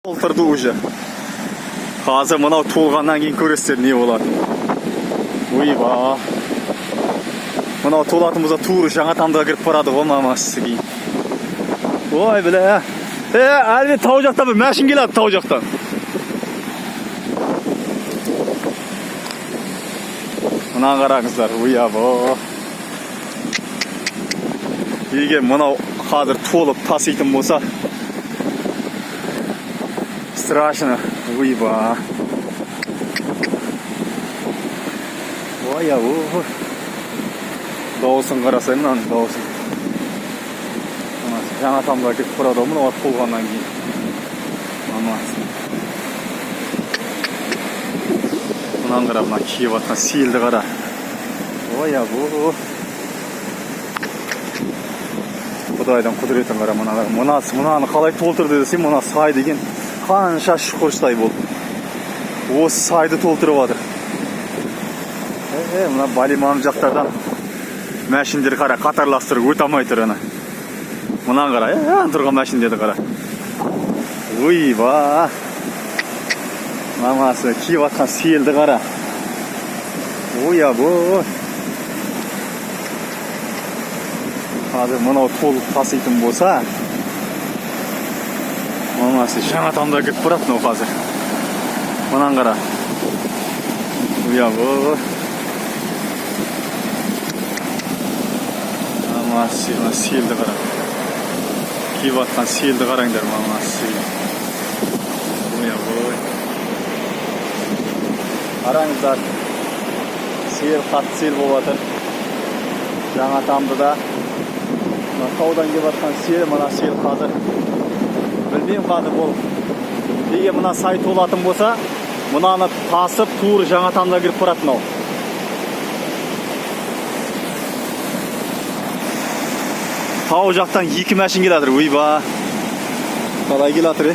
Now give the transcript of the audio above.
Толтырды уже. Қазір мынау толғаннан кейін көресіздер не болады. Ойба. Мынау толатын болса тур жаңа тамдыға кіріп барады ғой мамасы кейін. Ой біле. Әлбет тау жақтан бір мәшін келеді тау жақтан. Мына қараңыздар, ойба. Егер мынау қазір толып таситын болса, страшно. Ойба. Ой-ау. Дауысын қарасай мынаның дауысын. Жаңа тамға кетіп барады ғой мынау толғаннан кейін. Мамасы. Мынаны қара, мына киіп атқан селді қара. Ой-ау. Құдайдан құдіретін қара мынаны қалай толтырды десем, мына сай деген қанша шұқырштай болды. Осы сайды толтырып жатыр. Мына балиман жақтардан мәшіндер қара қатарластырып өте алмай тұр ана. Мынаны қара, тұрған мәшіндерді қара. Ойба. Мамасы киіп атқан селді қара. Ой-абой. Қазір мынау толып таситын болса, мамасы жаңа тамда кетіп барады мынау қазір. Мынаны қара. Ой-абой. Мамасы селді қара. Киіп атқан селді қараңдар мамасы. Ой-абой. Қараңыздар. Сел қатты сел болып жатыр. Жаңа тамдыда. Таудан келіп жатқан сел, мына сел қазір. Білмеймін қазір бұл. Егер мына сай толатын болса, мынаны тасып, тур жаңа тамда кіріп барады мынау. Тау жақтан екі мәшін келатыр, ойба. Қалай келатыр,